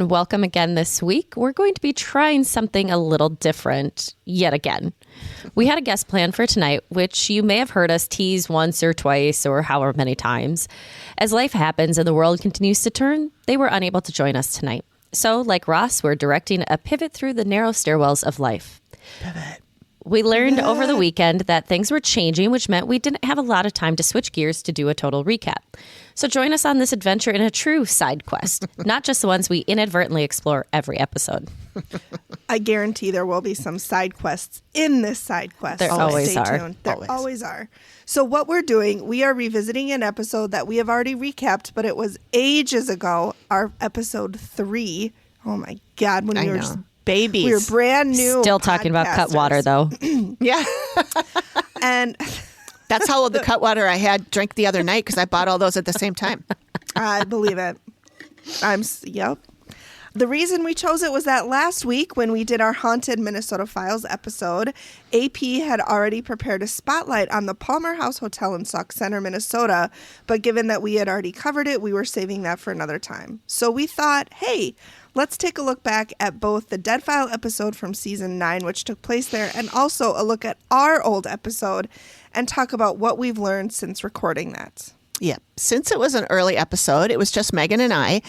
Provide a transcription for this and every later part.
and welcome again this week. We're going to be trying something a little different yet again. We had a guest plan for tonight, which you may have heard us tease once or twice or however many times. As life happens and the world continues to turn, they were unable to join us tonight. So, like Ross, we're directing a pivot through the narrow stairwells of life. Pivot. We learned over the weekend that things were changing, which meant we didn't have a lot of time to switch gears to do a total recap. So join us on this adventure in a true side quest, not just the ones we inadvertently explore every episode. I guarantee there will be some side quests in this side quest. There always Stay are. tuned. There always are. So what we're doing, we are revisiting an episode that we have already recapped, but it was ages ago, our episode 3. Oh my God, when we were just babies. We were brand new. Still talking about Cutwater, though. Yeah. And that's how old the Cutwater I had drank the other night because I bought all those at the same time. I believe it. Yep. The reason we chose it was that last week when we did our Haunted Minnesota Files episode, AP had already prepared a spotlight on the Palmer House Hotel in Sauk Centre, Minnesota. But given that we had already covered it, we were saving that for another time. So we thought, hey, let's take a look back at both the Dead File episode from season 9, which took place there, and also a look at our old episode and talk about what we've learned since recording that. Yeah. Since it was an early episode, it was just Megan and I.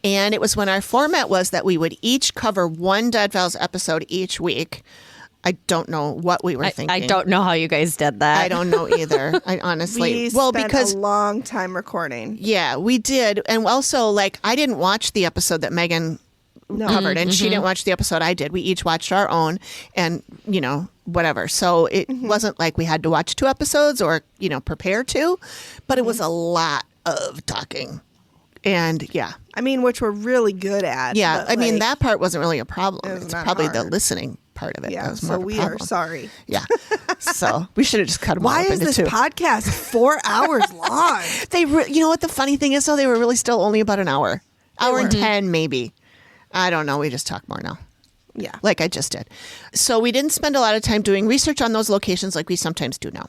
And it was when our format was that we would each cover one Dead Files episode each week. I don't know what we were thinking. I don't know how you guys did that. I don't know either. I honestly. We spent a long time recording. Yeah, we did. And also, I didn't watch the episode that Megan covered, and she didn't watch the episode I did. We each watched our own and, whatever. So it wasn't like we had to watch 2 episodes or, prepare to, but it was a lot of talking. And yeah. I mean, which we're really good at. Yeah. I mean, that part wasn't really a problem. It's probably hard. The listening part of it. Yeah. That was more So of a we problem. are sorry. Yeah. So we should have just cut them all Why up is into this 2. podcast 4 hours long? You know what the funny thing is, though? They were really still only about an hour. Hour and 10, maybe. I don't know. We just talk more now. Yeah. Like I just did. So we didn't spend a lot of time doing research on those locations like we sometimes do now.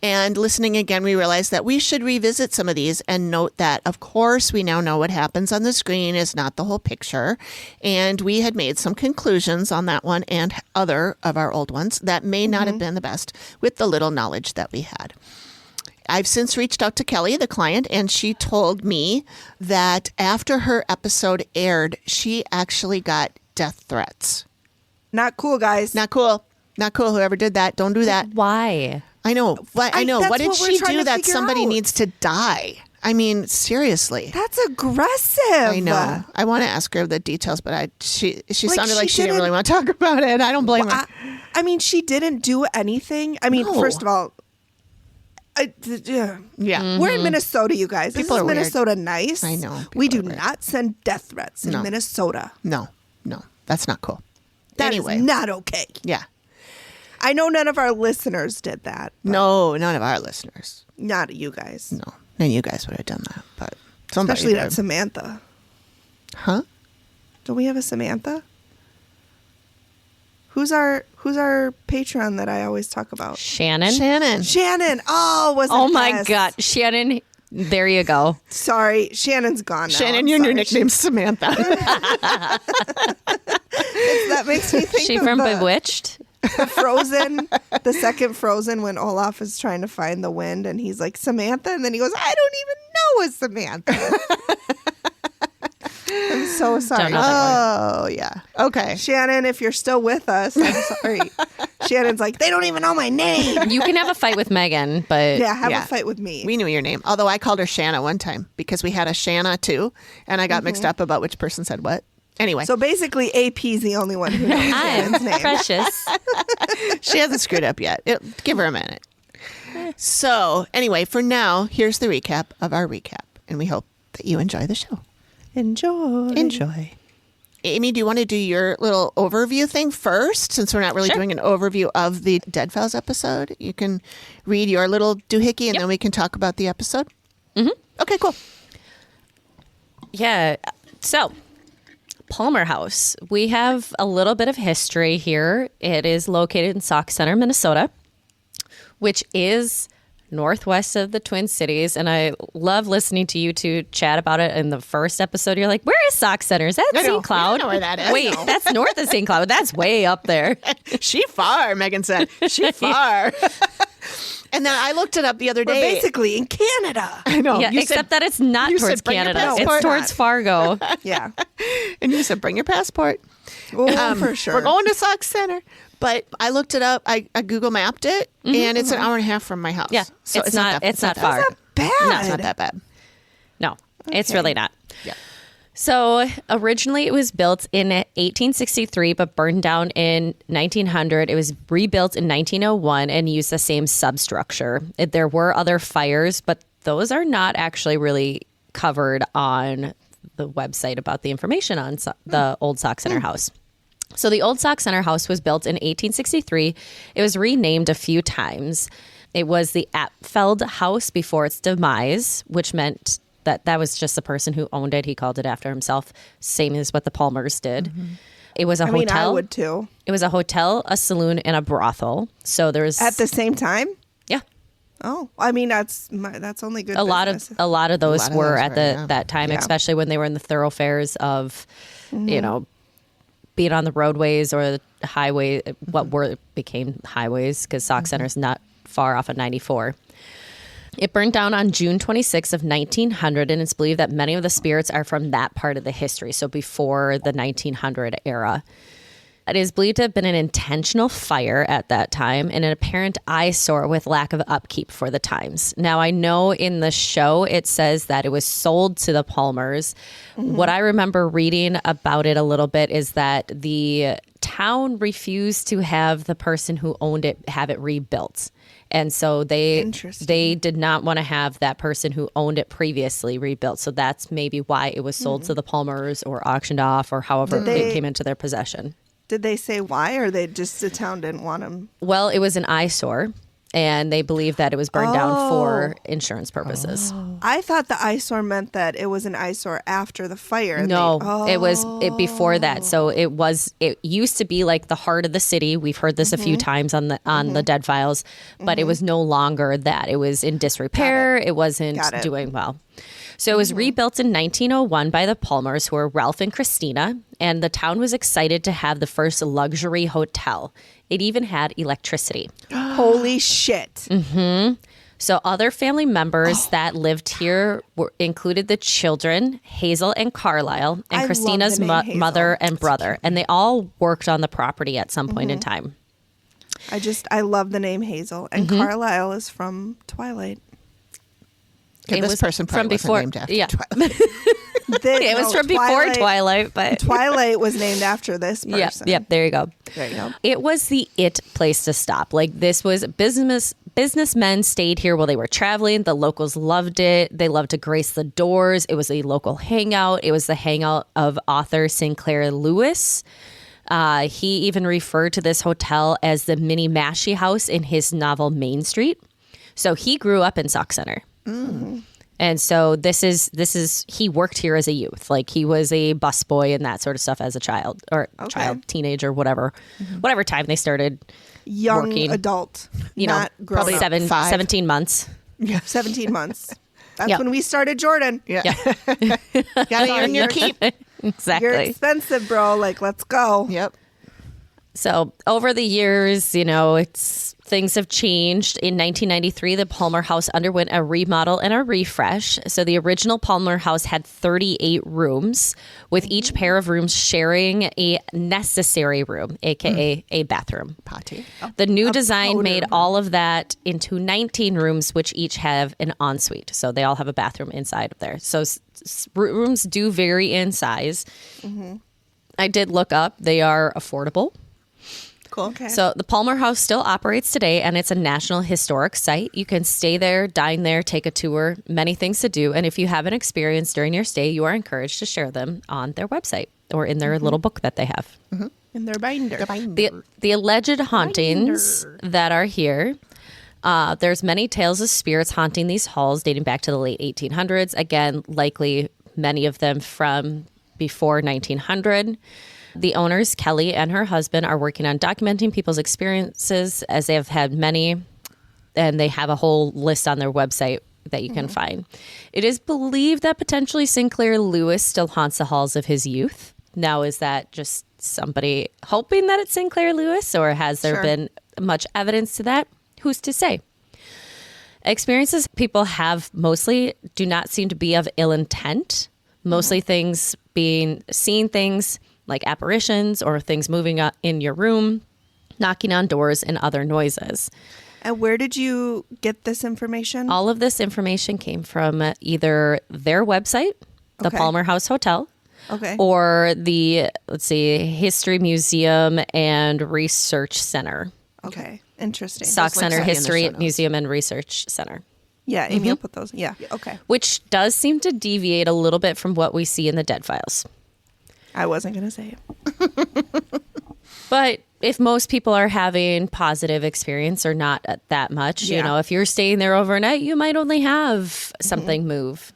And listening again, we realized that we should revisit some of these and note that, of course, we now know what happens on the screen is not the whole picture. And we had made some conclusions on that one and other of our old ones that may not have been the best with the little knowledge that we had. I've since reached out to Kelly, the client, and she told me that after her episode aired, she actually got death threats. Not cool, guys. Not cool. Not cool. Whoever did that, don't do that. Why? I know. I know. That's What did what we're she trying do to that figure somebody out. needs to die? I mean, seriously. That's aggressive. I know. I want to ask her the details, but she sounded like she didn't really didn't- want to talk about it. I don't blame her. I mean, she didn't do anything. I mean, No. first of all, Yeah. we're in Minnesota, you guys. People Is are weird. Minnesota nice? I know. We People do are weird. not send death threats in No. Minnesota. No. That's not cool. That anyway. is not okay. Yeah. I know none of our listeners did that. but No, none of our listeners. Not you guys. No. None of you guys would have done that. But somebody Especially did. not Samantha. Huh? Don't we have a Samantha? Who's our patron that I always talk about? Shannon? Shannon. Oh, was Oh my God. Shannon, there you go. Sorry, Shannon's gone now. Shannon, I'm your new sorry. nickname's Samantha. That makes me think She of from the Bewitched? Frozen, the second Frozen, when Olaf is trying to find the wind and he's like, Samantha, and then he goes, I don't even know a Samantha. I'm so sorry. Don't know that Oh, yeah. Okay. Shannon, if you're still with us, I'm sorry. Shannon's like, they don't even know my name. You can have a fight with Megan, but Yeah, have Yeah. a fight with me. We knew your name. Although I called her Shanna one time because we had a Shanna too. And I got mixed up about which person said what. Anyway. So basically, AP's the only one who knows I'm Shannon's name. precious. she hasn't screwed up yet. Give her a minute. So anyway, for now, here's the recap of our recap. And we hope that you enjoy the show. Enjoy. Amy, do you want to do your little overview thing first? Since we're not really Sure. doing an overview of the Dead Files episode, you can read your little doohickey and then we can talk about the episode. Mm-hmm. Okay, cool. Yeah. So, Palmer House. We have a little bit of history here. It is located in Sauk Centre, Minnesota, which is northwest of the Twin Cities. And I love listening to you two chat about it. In the first episode, you're like, where is Sauk Centre? Is that St. Cloud? I know where that is. Wait, that's north of St. Cloud. That's way up there. She far, Megan said. She far. And then I looked it up the other We're day. basically in Canada. I know. Yeah, You except said, that it's not you towards said bring your Canada. passport. It's towards Fargo. Yeah. and you said, bring your passport. Oh, for sure. We're going to Sauk Centre. But I looked it up. I Google mapped it, and it's an hour and a half from my house. Yeah, So it's not far. That's not bad. It's not that bad. No, it's Okay. really not. Yeah. So originally it was built in 1863, but burned down in 1900. It was rebuilt in 1901 and used the same substructure. There were other fires, but those are not actually really covered on the website about the information on the old Sauk Centre house. So the old Sauk Centre house was built in 1863. It was renamed a few times. It was the Apfeld House before its demise, which meant that was just the person who owned it. He called it after himself, same as what the Palmers did. It was a I mean, I hotel. would too. It was a hotel, a saloon, and a brothel. So there was At the same time? yeah. Oh, I mean, that's only good. A lot business. of those lot of were those at were, the yeah. that time, Yeah. especially when they were in the thoroughfares of, you know, being on the roadways or the highway, became highways, because Sauk Centre is not far off of 94. It burned down on June 26th of 1900, and it's believed that many of the spirits are from that part of the history, so before the 1900 era. It is believed to have been an intentional fire at that time and an apparent eyesore with lack of upkeep for the times. Now, I know in the show it says that it was sold to the Palmers. What I remember reading about it a little bit is that the town refused to have the person who owned it have it rebuilt. And so they did not want to have that person who owned it previously rebuilt. So that's maybe why it was sold to the Palmers or auctioned off or however it came into their possession. Did they say why, or the town didn't want them? Well, it was an eyesore, and they believe that it was burned down for insurance purposes. I thought the eyesore meant that it was an eyesore after the fire. No, it was before that. So it used to be like the heart of the city. We've heard this a few times on the Dead Files, but it was no longer that. It was in disrepair. It wasn't doing well. So it was rebuilt in 1901 by the Palmers, who were Ralph and Christina, and the town was excited to have the first luxury hotel. It even had electricity. Holy shit. So other family members that lived here included the children, Hazel and Carlisle, and I Christina's love the name Hazel. mother and brother. And they all worked on the property at some point in time. I love the name Hazel. And Carlisle is from Twilight. Okay, this person probably wasn't named after Twilight. It was from before Twilight, but Twilight was named after this person. Yep, there you go. There you go. It was the place to stop. Like, this was businessmen stayed here while they were traveling. The locals loved it. They loved to grace the doors. It was a local hangout. It was the hangout of author Sinclair Lewis. He even referred to this hotel as the mini Mashie House in his novel Main Street. So he grew up in Sauk Centre. And so this is he worked here as a youth. Like, he was a busboy and that sort of stuff as a child or teenager, whatever time they started Young working. adult. Not grown probably up. 17 months. Yeah. 17 months. That's Yep. when we started Jordan. Yeah. Gotta earn your keep. Exactly. You're expensive, bro. Like, let's go. Yep. So over the years, things have changed. In 1993, the Palmer House underwent a remodel and a refresh. So the original Palmer House had 38 rooms, with each pair of rooms sharing a necessary room, aka a bathroom. Potty. The new design powder made room. all of that into 19 rooms, which each have an ensuite. So they all have a bathroom inside of there. So rooms do vary in size. I did look up. They are affordable. Cool. Okay. So the Palmer House still operates today, and it's a National Historic Site. You can stay there, dine there, take a tour, many things to do. And if you have an experience during your stay, you are encouraged to share them on their website or in their little book that they have. In their binder. The alleged hauntings that are here, there's many tales of spirits haunting these halls dating back to the late 1800s. Again, likely many of them from before 1900. The owners, Kelly and her husband, are working on documenting people's experiences, as they have had many and they have a whole list on their website that you can find. It is believed that potentially Sinclair Lewis still haunts the halls of his youth. Now, is that just somebody hoping that it's Sinclair Lewis, or has there been much evidence to that? Who's to say? Experiences people have mostly do not seem to be of ill intent. Mostly things being seeing things like apparitions or things moving in your room, knocking on doors, and other noises. And where did you get this information? All of this information came from either their website, the Palmer House Hotel, or the, History Museum and Research Center. Okay, interesting. Sauk Centre History Museum and Research Center. Yeah, Amy will put those. Yeah, okay. Which does seem to deviate a little bit from what we see in the Dead Files. I wasn't going to say it. But if most people are having positive experience or not that much, you know, if you're staying there overnight, you might only have something move.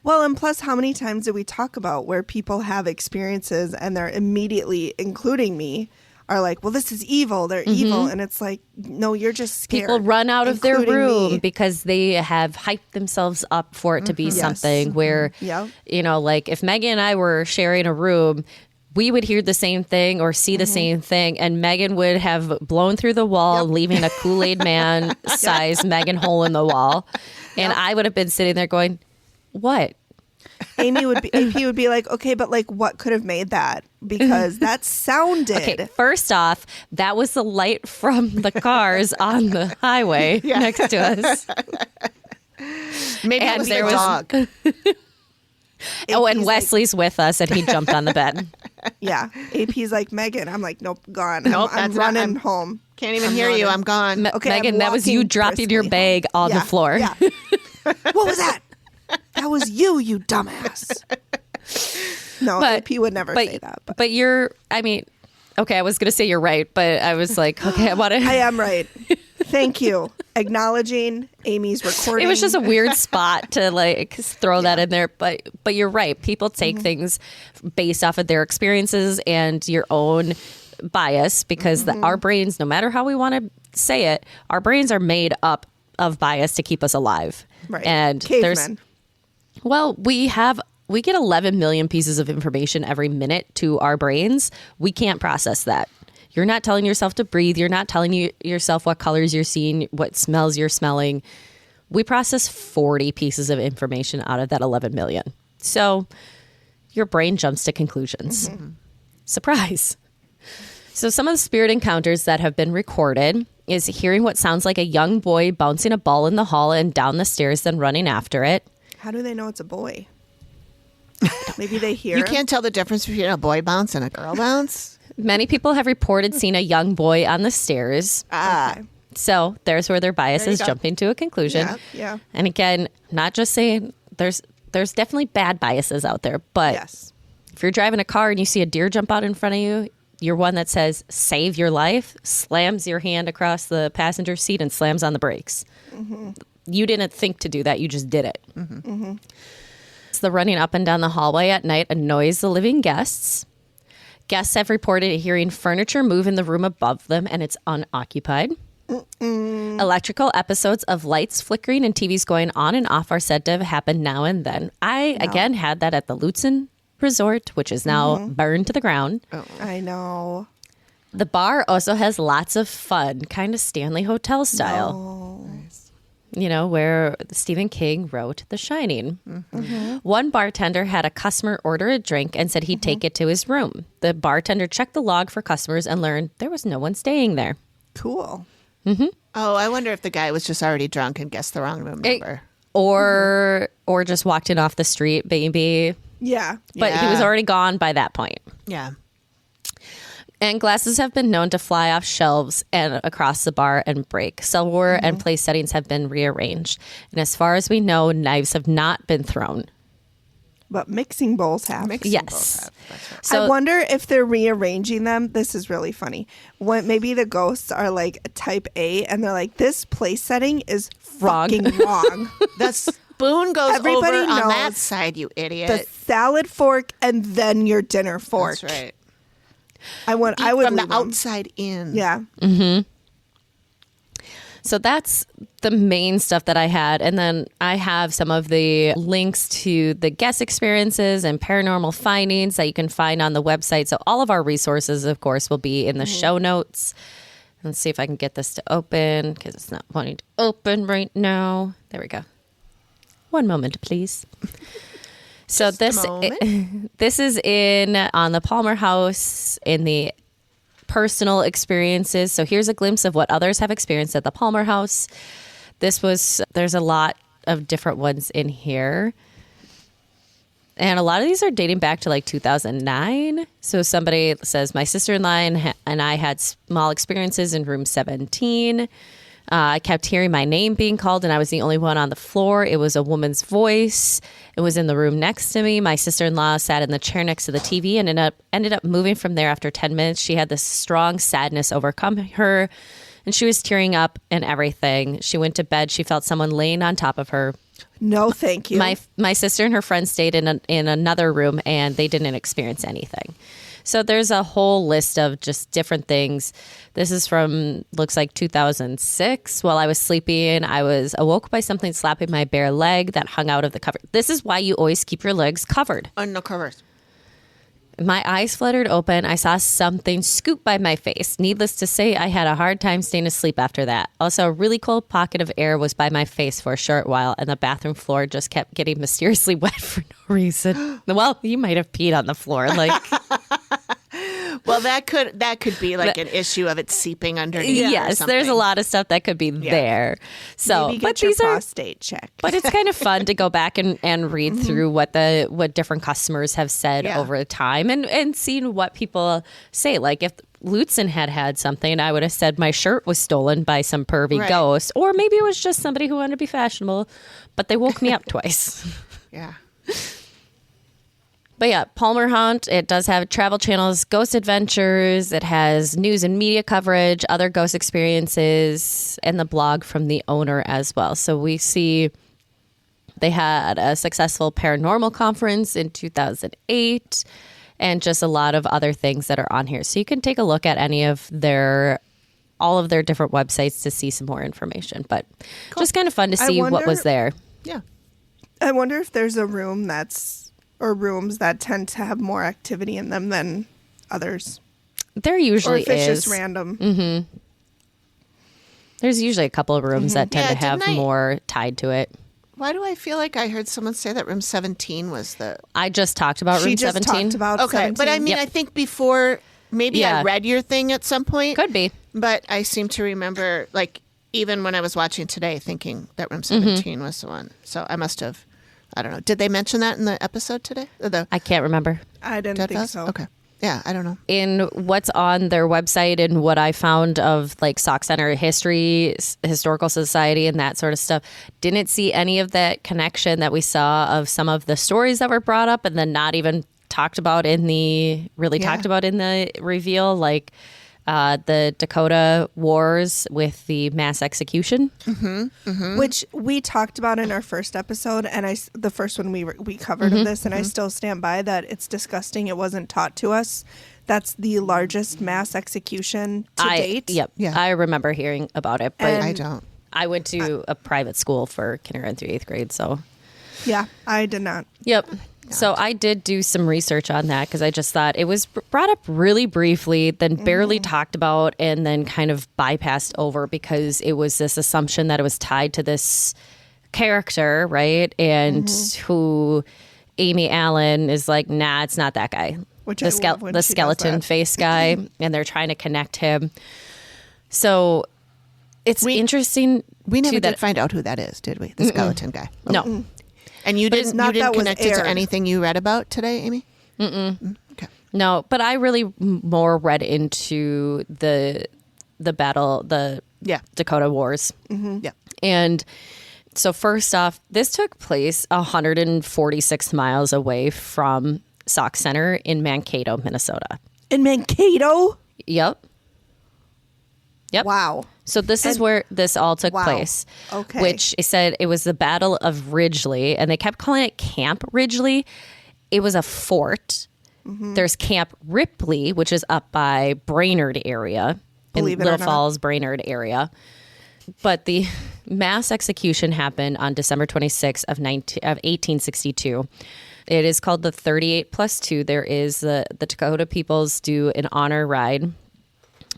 Well, and plus, how many times did we talk about where people have experiences and they're immediately, including me, are like, well, this is evil. They're evil. And it's like, no, you're just scared. People run out of their room because they have hyped themselves up for it to be something where, you know, like if Megan and I were sharing a room, we would hear the same thing or see the same thing. And Megan would have blown through the wall, leaving a Kool-Aid man size Megan hole in the wall. And I would have been sitting there going, what? AP would be like, okay, but like what could have made that? Because that sounded. Okay, first off, that was the light from the cars on the highway next to us. Maybe it was the dog. And Wesley's with us and he jumped on the bed. Yeah. AP's like, Megan. I'm like, nope, gone. Nope, I'm running home. Can't even hear you. I'm gone. Okay, Megan, that was you dropping your bag on the floor. Yeah. What was that? That was you dumbass. No, AP would never say that. But you're, I mean, okay, I was going to say you're right, but I was like, okay, I am right. Thank you. Acknowledging Amy's recording. It was just a weird spot to like throw that in there, but you're right. People take things based off of their experiences and your own bias because our brains, no matter how we want to say it, our brains are made up of bias to keep us alive. Right. And Cavemen. We get 11 million pieces of information every minute to our brains. We can't process that. You're not telling yourself to breathe. You're not telling yourself what colors you're seeing, what smells you're smelling. We process 40 pieces of information out of that 11 million. So your brain jumps to conclusions. Surprise. So some of the spirit encounters that have been recorded is hearing what sounds like a young boy bouncing a ball in the hall and down the stairs, then running after it. How do they know it's a boy? Maybe they hear You can't tell the difference between a boy bounce and a girl bounce? Many people have reported seeing a young boy on the stairs. Okay. So there's where their bias is jumping to a conclusion. Yeah. And again, not just saying there's definitely bad biases out there, but if you're driving a car and you see a deer jump out in front of you, you're one that says, save your life, slams your hand across the passenger seat and slams on the brakes. You didn't think to do that. You just did it. It's the running up and down the hallway at night annoys the living guests. Guests have reported hearing furniture move in the room above them and it's unoccupied. Electrical episodes of lights flickering and TVs going on and off are said to have happened now and then. I, again, had that at the Lutzen Resort, which is now burned to the ground. I know. The bar also has lots of fun, kind of Stanley Hotel style. Nice. You know, where Stephen King wrote The Shining. One bartender had a customer order a drink and said he'd take it to his room. The bartender checked the log for customers and learned there was no one staying there. Cool. Oh, I wonder if the guy was just already drunk and guessed the wrong room number. Or just walked in off the street, maybe. Yeah. But he was already gone by that point. Yeah. And glasses have been known to fly off shelves and across the bar and break. Silverware and place settings have been rearranged. And as far as we know, knives have not been thrown. But mixing bowls have. Yes. That's right. So I wonder if they're rearranging them. This is really funny. Maybe the ghosts are like type A and they're like, this place setting is Wrong. fucking wrong. The spoon goes Everybody over on knows that side, you idiot. The salad fork and then your dinner fork. That's right. I would from leave the them. outside in. Yeah. So that's the main stuff that I had. And then I have some of the links to the guest experiences and paranormal findings that you can find on the website. So all of our resources, of course, will be in the show notes. Let's see if I can get this to open because it's not wanting to open right now. There we go. One moment, please. So this is in on the Palmer House in the personal experiences. So here's a glimpse of what others have experienced at the Palmer House. There's a lot of different ones in here. And a lot of these are dating back to like 2009. So somebody says, my sister-in-law and I had small experiences in room 17. I kept hearing my name being called and I was the only one on the floor. It was a woman's voice. It was in the room next to me. My sister-in-law sat in the chair next to the TV and ended up moving from there after 10 minutes. She had this strong sadness overcome her and she was tearing up and everything. She went to bed. She felt someone laying on top of her. No, thank you. My sister and her friend stayed in another room and they didn't experience anything. So there's a whole list of just different things. This is from, looks like 2006. While I was sleeping, I was awoke by something slapping my bare leg that hung out of the cover. This is why you always keep your legs covered. No covers. My eyes fluttered open. I saw something scoop by my face. Needless to say, I had a hard time staying asleep after that. Also, a really cold pocket of air was by my face for a short while, and the bathroom floor just kept getting mysteriously wet for no reason. Well, you might have peed on the floor. Well, that could be like an issue of it seeping underneath. Yes, there's a lot of stuff that could be there. So, maybe but get your these are prostate checked. But it's kind of fun to go back and read through what different customers have said over time and seeing what people say. Like if Lutzen had something, I would have said my shirt was stolen by some pervy ghost, or maybe it was just somebody who wanted to be fashionable, but they woke me up twice. Yeah. But yeah, Palmer Haunt, it does have travel channels, ghost adventures. It has news and media coverage, other ghost experiences, and the blog from the owner as well. So we see they had a successful paranormal conference in 2008 and just a lot of other things that are on here. So you can take a look at all of their different websites to see some more information. But just kind of fun to see what was there. Yeah. I wonder if there's a room or rooms that tend to have more activity in them than others. There usually or if it's is. just random. Mm-hmm. There's usually a couple of rooms that tend to have more tied to it. Why do I feel like I heard someone say that room 17 was I just talked about room 17. Talked about okay, 17. but I mean, I think before, maybe I read your thing at some point. Could be. But I seem to remember, like, even when I was watching today, thinking that room 17 was the one. So I must have, I don't know. Did they mention that in the episode today? I can't remember. I didn't think so. Okay. Yeah, I don't know. In what's on their website and what I found of like Sauk Centre history, historical society, and that sort of stuff, didn't see any of that connection that we saw of some of the stories that were brought up and then not even talked about in the reveal, like the Dakota Wars with the mass execution, which we talked about in our first episode, and the first one we covered of this, and I still stand by that. It's disgusting. It wasn't taught to us. That's the largest mass execution to date. Yep. Yeah. I remember hearing about it, but I don't. I went to a private school for kindergarten through 8th grade, so. Yeah, I did not. Yep. So I did do some research on that because I just thought it was brought up really briefly, then barely talked about, and then kind of bypassed over because it was this assumption that it was tied to this character, right? And who Amy Allen is like, nah, it's not that guy. Which the skeleton face guy, and they're trying to connect him. So it's interesting. We never did find out who that is, did we? The skeleton guy. No. And you didn't connect it to anything you read about today, Amy? Okay. No, but I really more read into the battle, the Dakota Wars. Yeah. And so first off, this took place 146 miles away from Sauk Centre in Mankato, Minnesota. In Mankato? Yep. Wow. So this is where this all took place. Okay. Which they said it was the Battle of Ridgely, and they kept calling it Camp Ridgely. It was a fort. There's Camp Ripley, which is up by Brainerd area, in Little Falls, Brainerd area. But the mass execution happened on December 26th of 1862. It is called the 38+2. There is the Dakota peoples do an honor ride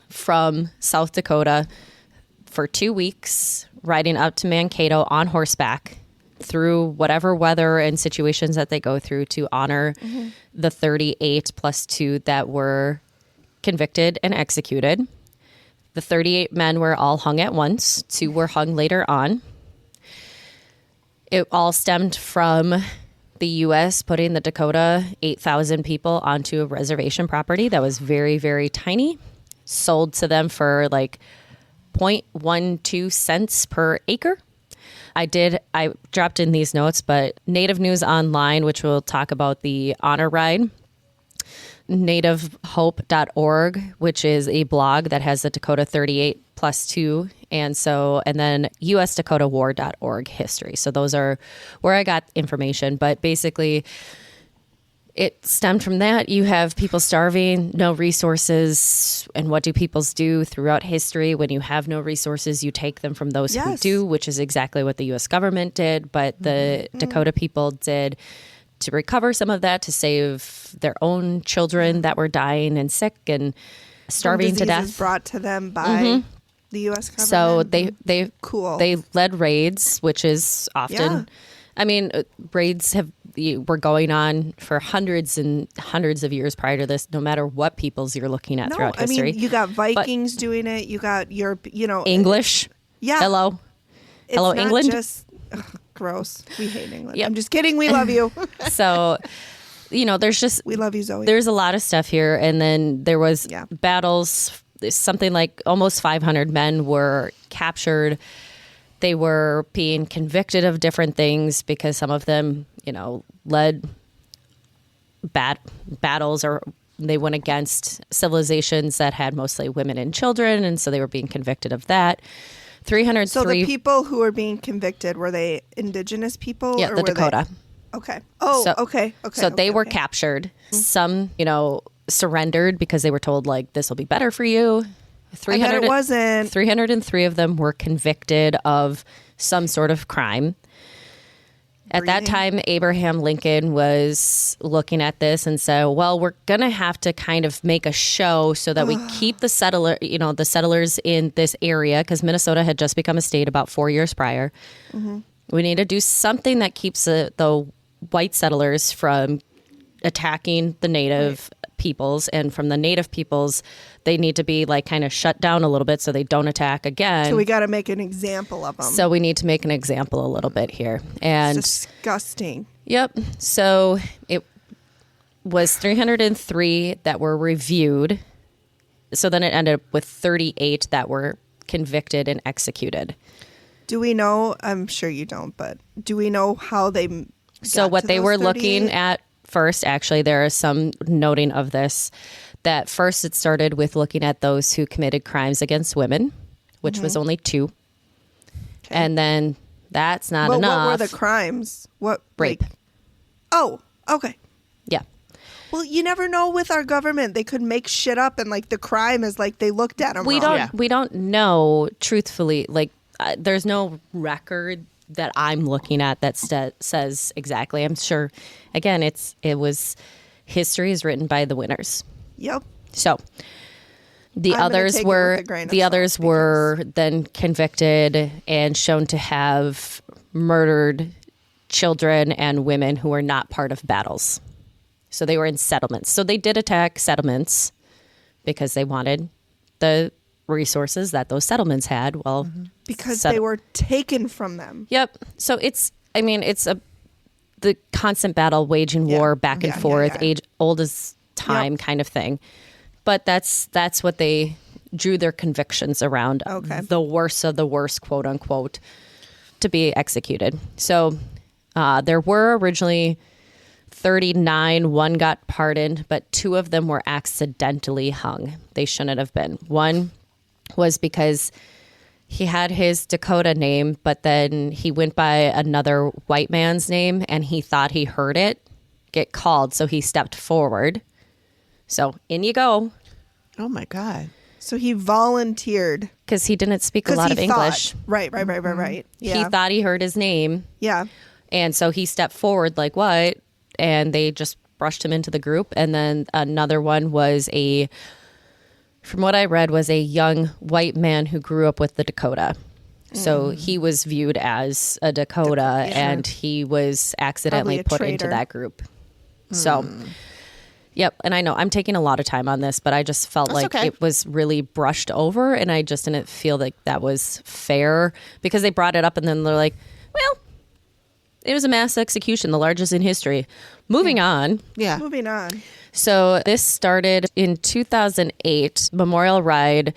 from South Dakota for 2 weeks, riding up to Mankato on horseback through whatever weather and situations that they go through to honor the 38+2 that were convicted and executed. The 38 men were all hung at once. 2 were hung later on. It all stemmed from the U.S. putting the Dakota 8,000 people onto a reservation property that was very, very tiny, sold to them for like 0.12 cents per acre. I dropped in these notes, but Native News Online, which will talk about the honor ride, nativehope.org, which is a blog that has the Dakota 38+2, and then usdakotawar.org history. So those are where I got information, but basically it stemmed from that. You have people starving, no resources, and what do peoples do throughout history? When you have no resources, you take them from those who do, which is exactly what the U.S. government did, but the Dakota people did to recover some of that, to save their own children that were dying and sick and starving to death. Brought to them by the U.S. government. So they led raids, which is often, I mean, raids were going on for hundreds and hundreds of years prior to this, no matter what peoples you're looking at throughout history. I mean, you got Vikings doing it. You got Europe, English. Yeah. Hello, England. Gross. We hate England. Yep. I'm just kidding. We love you. So, we love you, Zoe. There's a lot of stuff here. And then there was battles. Something like almost 500 men were captured. They were being convicted of different things because some of them, led battles, or they went against civilizations that had mostly women and children. And so they were being convicted of that. 303. So the people who were being convicted, were they indigenous people? Yeah, or the were Dakota. Okay. Oh, so, okay. So they were captured. Some, surrendered because they were told, like, this will be better for you. 300, I bet it wasn't. 303 of them were convicted of some sort of crime. At that time, Abraham Lincoln was looking at this and said, well, we're going to have to kind of make a show so that we keep the settlers in this area, because Minnesota had just become a state about 4 years prior. We need to do something that keeps the white settlers from attacking the native peoples, and from the native peoples, they need to be like kind of shut down a little bit so they don't attack again. So we got to make an example of them. So we need to make an example a little bit here. And it's disgusting. Yep. So it was 303 that were reviewed. So then it ended up with 38 that were convicted and executed. Do we know? I'm sure you don't, but do we know how they? So what they were 38? looking at first, actually, there is some noting of this, that first it started with looking at those who committed crimes against women, which was only 2. Okay. And then that's not enough. What were the crimes? What? Rape. Oh, okay. Yeah. Well, you never know with our government. They could make shit up, and like the crime is like they looked at them wrong. We don't know, truthfully. Like, there's no record that I'm looking at that says exactly. I'm sure, again, history is written by the winners. Yep. So the others were then convicted and shown to have murdered children and women who were not part of battles. So they were in settlements. So they did attack settlements because they wanted the resources that those settlements had. Well, because they were taken from them. Yep. So it's the constant battle, waging war back and forth, age old as time kind of thing. But that's what they drew their convictions around. Okay. The worst of the worst, quote unquote, to be executed. So there were originally 39. 1 got pardoned, but 2 of them were accidentally hung. They shouldn't have been. One was because he had his Dakota name, but then he went by another white man's name, and he thought he heard it get called, so he stepped forward. So in you go. Oh my God. So he volunteered. Because he didn't speak a lot of English. Right. Yeah. He thought he heard his name. Yeah. And so he stepped forward like, what? And they just brushed him into the group. And then another one was from what I read, was a young white man who grew up with the Dakota. So he was viewed as a Dakota, and he was accidentally put into that group. So, yep. And I know I'm taking a lot of time on this, but I just felt like it was really brushed over, and I just didn't feel like that was fair because they brought it up and then they're like, well, it was a mass execution, the largest in history. Moving on. Yeah. Moving on. So this started in 2008. Memorial Ride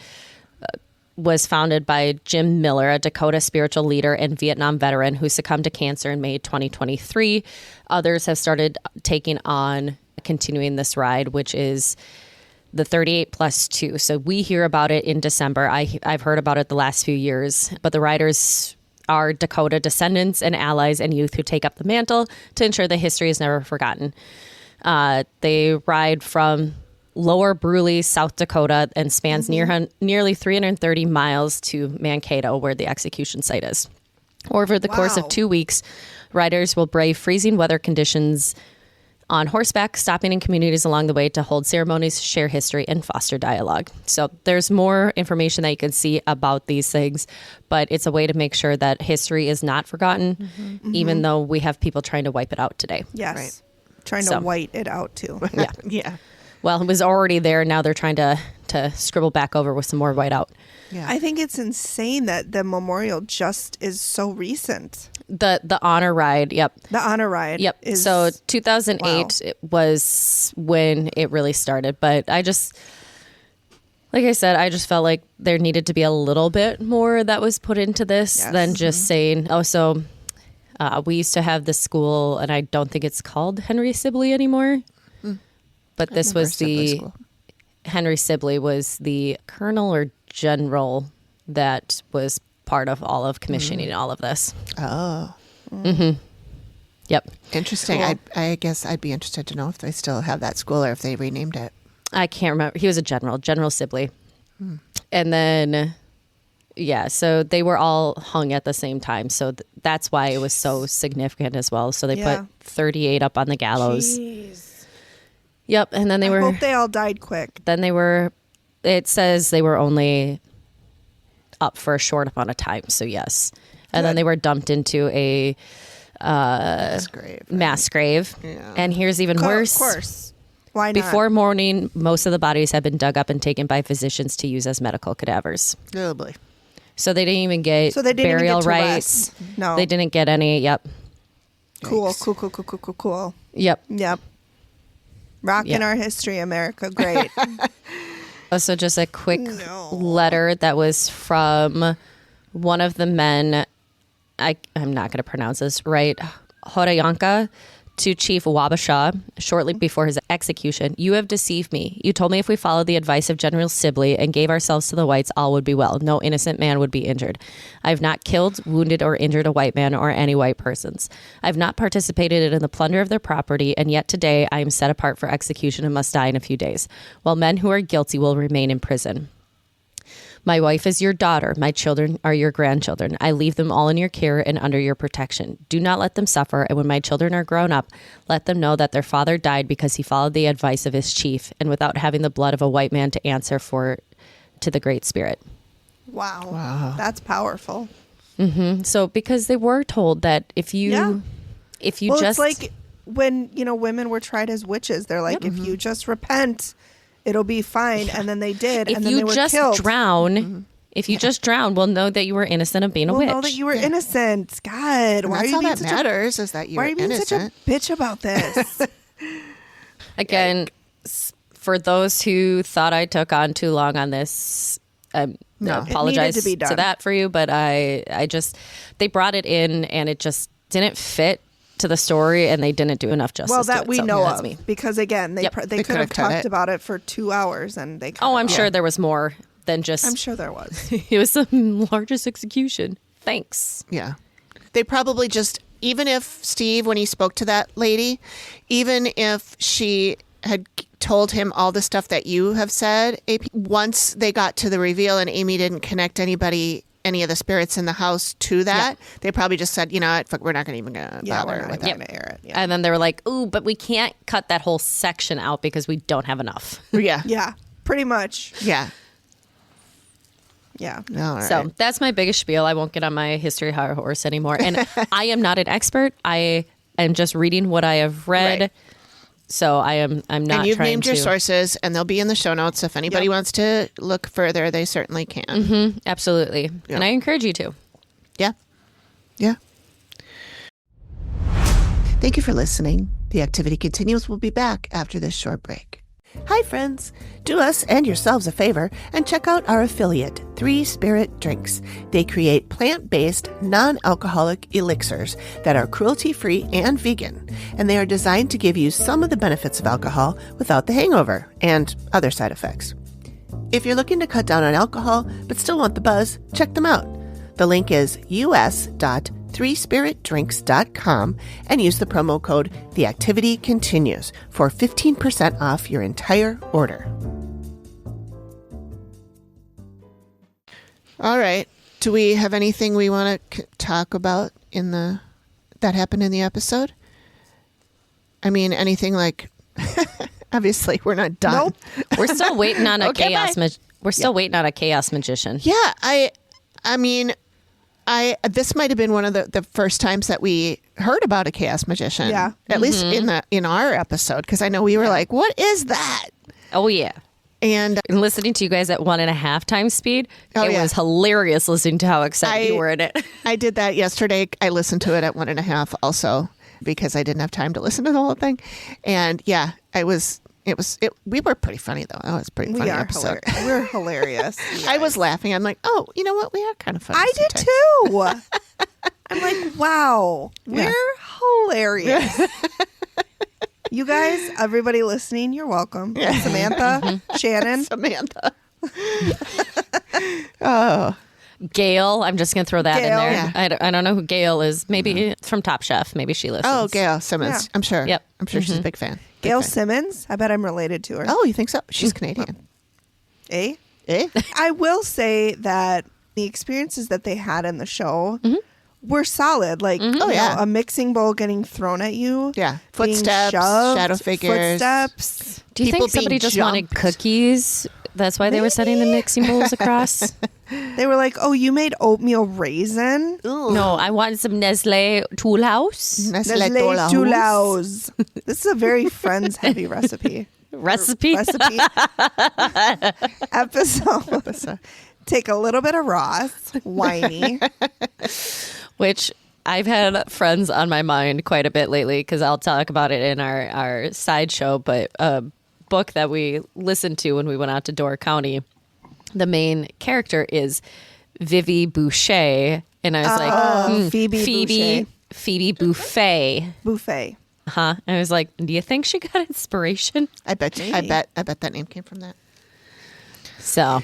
was founded by Jim Miller, a Dakota spiritual leader and Vietnam veteran who succumbed to cancer in May 2023. Others have started taking on continuing this ride, which is the 38+2. So we hear about it in December. I've heard about it the last few years, but the riders are Dakota descendants and allies and youth who take up the mantle to ensure the history is never forgotten. They ride from Lower Bruley, South Dakota, and spans nearly 330 miles to Mankato, where the execution site is. Over the course of 2 weeks, riders will brave freezing weather conditions on horseback, stopping in communities along the way to hold ceremonies, share history, and foster dialogue. So there's more information that you can see about these things, but it's a way to make sure that history is not forgotten, even though we have people trying to wipe it out today. Yes. Right. Trying to white it out too. Yeah. Yeah. Well, it was already there. Now they're trying to scribble back over with some more whiteout. Yeah. I think it's insane that the memorial just is so recent. The honor ride, yep. The honor ride. Yep. Is, so 2008 it was when it really started. But I just, like I said, I just felt like there needed to be a little bit more that was put into this than just saying, we used to have this school, and I don't think it's called Henry Sibley anymore. But this was Henry Sibley was the colonel or general that was part of all of commissioning all of this. Oh. Yep. Interesting. Cool. I guess I'd be interested to know if they still have that school or if they renamed it. I can't remember. He was a General Sibley. And then, so they were all hung at the same time. So that's why it was so significant as well. So they put 38 up on the gallows. Jeez. Yep. And then I hope they all died quick. Then it says they were only up for a short amount of time. So yes. And then they were dumped into a mass grave. Yeah. And here's even worse. Of course. Why not? Before morning, most of the bodies had been dug up and taken by physicians to use as medical cadavers. Oh, boy. So they didn't even get burial rights. Rest. No. They didn't get any. Yep. Cool. Yep. Rocking our history, America. Great. Also, just a quick letter that was from one of the men. I'm not going to pronounce this right. Horayanka, to Chief Wabasha shortly before his execution. You have deceived me. You told me if we followed the advice of General Sibley and gave ourselves to the whites, all would be well. No innocent man would be injured. I have not killed, wounded, or injured a white man or any white persons. I have not participated in the plunder of their property, and yet today I am set apart for execution and must die in a few days, while men who are guilty will remain in prison. My wife is your daughter. My children are your grandchildren. I leave them all in your care and under your protection. Do not let them suffer. And when my children are grown up, let them know that their father died because he followed the advice of his chief and without having the blood of a white man to answer for to the Great Spirit. Wow. That's powerful. So because they were told that if you it's like when, women were tried as witches. They're like, if you just repent, it'll be fine. And then they did. If and then you they were just killed. drown, if you just drown, we'll know that you were innocent of being a witch. We'll know that you were innocent. God, why are you being such matters is that you're innocent. Such a bitch about this? Again, for those who thought I took on too long on this, I apologize to be done. to that for you. But I just, they brought it in and it just didn't fit to the story, and they didn't do enough justice. Well, that to it, we so know that's of, me. because again, they could have talked about it for 2 hours, and they. I'm sure there was more than just. I'm sure there was. It was the largest execution. Thanks. Yeah, they probably just, even if Steve, when he spoke to that lady, even if she had told him all the stuff that you have said, AP, once they got to the reveal and Amy didn't connect any of the spirits in the house to that, they probably just said, you know what, fuck, we're not going to even bother with that. Air it. Yeah. And then they were like, ooh, but we can't cut that whole section out because we don't have enough. Yeah. Yeah, pretty much. Yeah. Yeah. All right. So that's my biggest spiel. I won't get on my history high horse anymore. And I am not an expert. I am just reading what I have read. Right. So I'm not. And you've trying named your to- sources, and they'll be in the show notes. If anybody wants to look further, they certainly can. Absolutely. Yeah. And I encourage you to. Yeah. Yeah. Thank you for listening. The activity continues. We'll be back after this short break. Hi, friends. Do us and yourselves a favor and check out our affiliate, 3 Spirit Drinks. They create plant-based, non-alcoholic elixirs that are cruelty-free and vegan, and they are designed to give you some of the benefits of alcohol without the hangover and other side effects. If you're looking to cut down on alcohol but still want the buzz, check them out. The link is us.3spiritdrinks.com and use the promo code TheActivityContinues for 15% off your entire order. All right. Do we have anything we want to talk about that happened in the episode? I mean, anything like, obviously we're not done. Nope. We're still waiting on a Okay, chaos. bye. We're still waiting on a chaos magician. Yeah, I mean, this might have been one of the first times that we heard about a chaos magician. Yeah. At least in our episode, because I know we were like, what is that? Oh yeah. And And listening to you guys at 1.5 times speed, Oh, it yeah. was hilarious listening to how excited you were in it. I did that yesterday. I listened to it at 1.5 also because I didn't have time to listen to the whole thing. And yeah, we were pretty funny though. That was a pretty funny We are episode. hilarious. We're hilarious. I was laughing. I'm like, oh, you know what? We are kind of funny. I did sometimes. too. I'm like, wow, Yeah. we're hilarious. You guys, everybody listening, you're welcome. Samantha, Shannon. Samantha. Oh. Gail, I'm just going to throw that in Gail. there. Yeah. I don't know who Gail is. Maybe it's from Top Chef. Maybe she listens. Oh, Gail Simmons. Yeah. I'm sure. Yep. I'm sure she's a big fan. Big Gail fan. Simmons. I bet I'm related to her. Oh, you think so? She's Canadian. Eh? Eh? I will say that the experiences that they had in the show were solid. Like, Oh, you know, yeah. a mixing bowl getting thrown at you. Yeah. being Footsteps, shoved, shadow figures. Footsteps. Do you people think somebody being just wanted jumped. cookies? That's why they were setting the mixing bowls across? They were like, oh, you made oatmeal raisin? No, I wanted some Nestle Tool House Nestle Nestle Tola Toulaus. This is a very Friends-heavy recipe. recipe. Episode. Take a little bit of Ross, whiny. Which I've had friends on my mind quite a bit lately because I'll talk about it in our sideshow. But a book that we listened to when we went out to Door County, the main character is Vivi Boucher. And I was like, Phoebe Buffet. Buffet. Huh? And I was like, do you think she got inspiration? I bet that name came from that. So,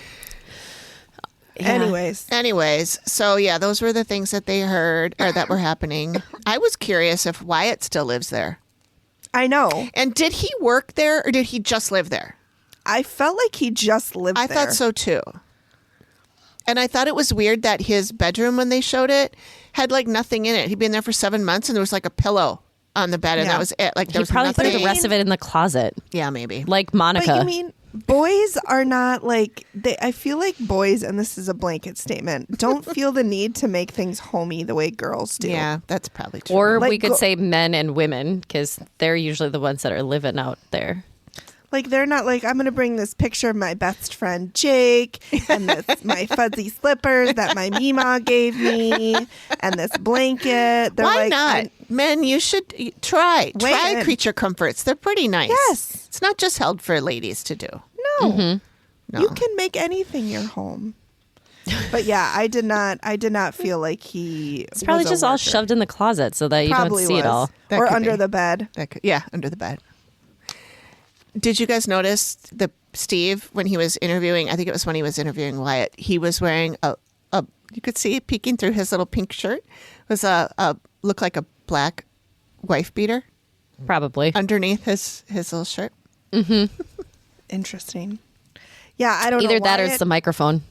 yeah. Anyways, so yeah, those were the things that they heard or that were happening. I was curious if Wyatt still lives there. I know. And did he work there or did he just live there? I felt like he just lived I there. thought so too. And I thought it was weird that his bedroom, when they showed it, had like nothing in it. He'd been there for 7 months and there was like a pillow on the bed and Yeah. that was it. Like there He was probably nothing. threw the rest of it in the closet, Yeah, maybe. like But Monica. you mean boys are not like I feel like boys, and this is a blanket statement, don't feel the need to make things homey the way girls do. Yeah, that's probably true. Or Like, we could go- say men and women because they're usually the ones that are living out there. Like they're not like, I'm gonna bring this picture of my best friend Jake and my fuzzy slippers that my Mima gave me and this blanket. They're Why like, not? Men, you should try. Wait, Try and- creature comforts. They're pretty nice. Yes. It's not just held for ladies to do. No. No. You can make anything your home. But yeah, I did not feel like he It's probably was a just all worker. shoved in the closet so that you Probably don't see was. it all. That Or could under be. the bed. Yeah, under the bed. Did you guys notice Steve when he was interviewing? I think it was when he was interviewing Wyatt. He was wearing a you could see it peeking through his little pink shirt. It was looked like a black wife beater Probably. underneath his little shirt. Interesting. Yeah, I don't know. Either that or it's the microphone.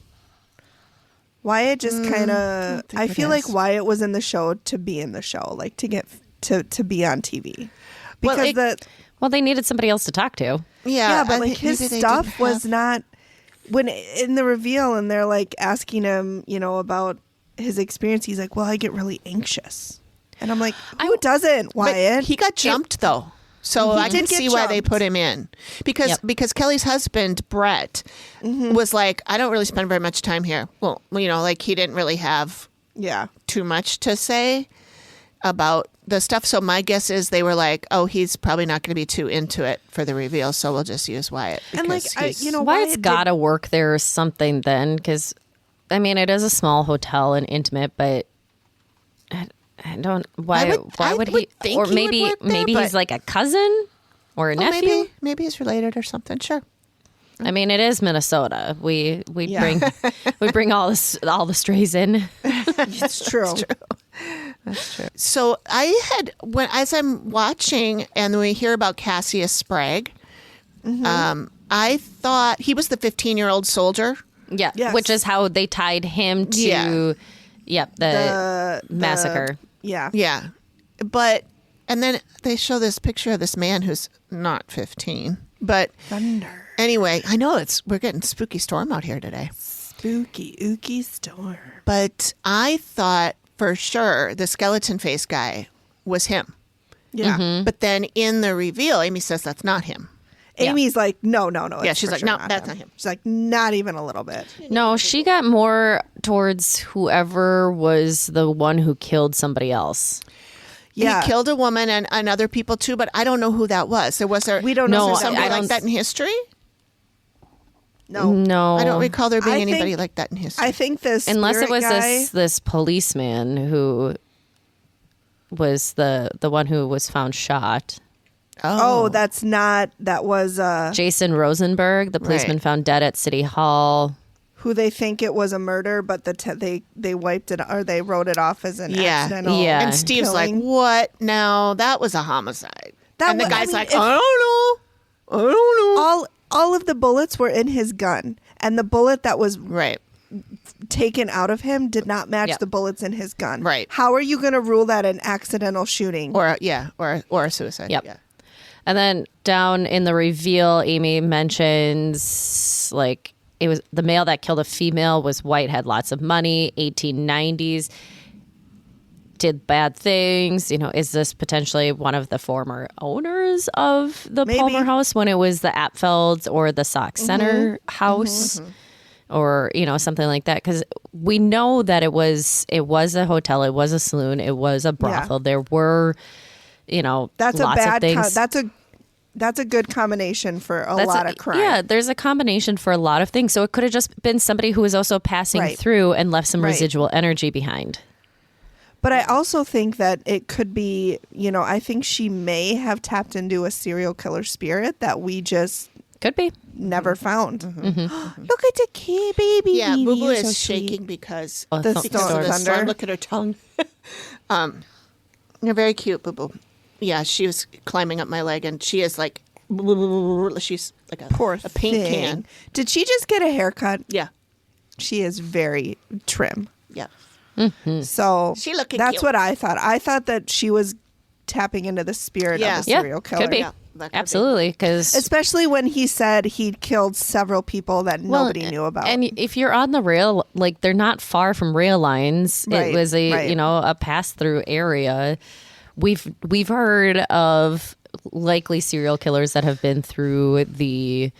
Wyatt just kind of. I it feel like is. Wyatt was in the show to be in the show, like to get to be on TV. Well, Because Well, they needed somebody else to talk to. yeah, but I like think his maybe they stuff didn't was have- not when in the reveal, and they're like asking him, about his experience. He's like, "Well, I get really anxious," and I'm like, "Who doesn't, But Wyatt?" he got jumped though. So I did can get see why they jumped. put him in because Kelly's husband Brett was like, I don't really spend very much time here. Well, like he didn't really have yeah, too much to say about the stuff. So my guess is they were like, oh, he's probably not going to be too into it for the reveal, so we'll just use Wyatt. and like because he's- Wyatt's Wyatt got to work there or something then, because, I mean, it is a small hotel and intimate, but I don't. Why would he? think Or he would maybe work there, maybe he's but- like a cousin or a Oh, nephew. maybe he's related or something. Sure. I mean, it is Minnesota. We Yeah. bring all the strays in. It's true. So I had as I'm watching and we hear about Cassius Sprague, I thought he was the 15-year-old soldier. Yeah, Yes. which is how they tied him to. Yeah. The massacre. Yeah. Yeah, and then they show this picture of this man who's not 15, but Thunder. anyway, I know we're getting spooky storm out here today. Spooky, ooky storm. But I thought for sure the skeleton face guy was him. Yeah. But then in the reveal, Amy says that's not him. Amy's like, no. Yeah, it's she's for like, sure no, not that's him. not him. She's like, not even a little bit. No, she got more towards whoever was the one who killed somebody else. Yeah. He killed a woman and other people too, but I don't know who that was. We don't know No, who somebody that I like was. that in history? No. No, I don't recall there being I anybody think- like that in history. I think this unless it was guy, this policeman who was the one who was found shot. Oh, that was Jason Rosenberg, the policeman Right. found dead at City Hall. who they think it was a murder, but they wiped it or they wrote it off as an Yeah. accidental. Yeah. And Steve's killing. like, what? No, that was a homicide. That and the wa- I guy's mean, like, if- I don't know. all of the bullets were in his gun, and the bullet that was Right. taken out of him did not match Yep. the bullets in his gun. Right. How are you going to rule that an accidental shooting? Or a suicide. Yep. Yeah. And then down in the reveal, Amy mentions like it was the male that killed a female was white, had lots of money, 1890s, did bad things. Is this potentially one of the former owners of the Maybe. Palmer House when it was the Apfelds or the Sauk Centre house? Or something like that, because we know that it was a hotel, it was a saloon, it was a brothel. There were That's lots a bad. of things. That's a good combination for a lot of crime. Yeah, there's a combination for a lot of things. So it could have just been somebody who was also passing Right. through and left some Right. residual energy behind. But I also think that it could be, I think she may have tapped into a serial killer spirit that we just Could be. never found. Look at the kid baby. Yeah, baby, Boo Boo you're is so sweet. shaking because Oh, The th- storm. of the Thunder. storm. Look at her tongue. You're very cute, Boo Boo. Yeah, she was climbing up my leg, and she is like, she's like Poor a paint thing. can. Did she just get a haircut? Yeah, She is very trim. yeah. So She looking that's cute. what I thought. I thought that she was tapping into the spirit Yeah. of a Yeah, serial killer. could be. Yeah, that could be. Absolutely. Because Especially when he said he'd killed several people that nobody knew about. And if you're on the rail, like they're not far from rail lines. Right, It was right. a pass through area. We've heard of likely serial killers that have been through the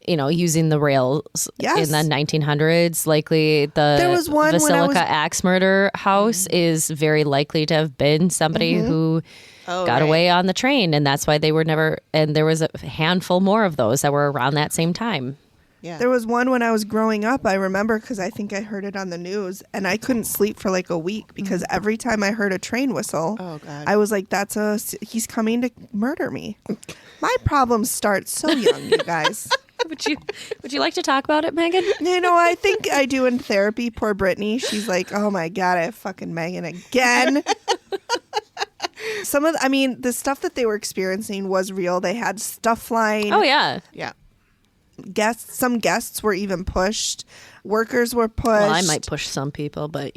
using the rails Yes. in the 1900s. Likely There was one the when I Silica was- axe murder house is very likely to have been somebody who Oh, got right. away on the train, and that's why they were never. And there was a handful more of those that were around that same time. Yeah. There was one when I was growing up, I remember, because I think I heard it on the news, and I couldn't sleep for like a week because every time I heard a train whistle, Oh, God. I was like, he's coming to murder me. My problems start so young, you guys. Would you like to talk about it, Megan? I think I do in therapy. Poor Brittany. She's like, oh my God, I have fucking Megan again. the stuff that they were experiencing was real. They had stuff flying. Oh, yeah. Yeah. Some guests were even pushed. Workers were pushed. Well, I might push some people, but,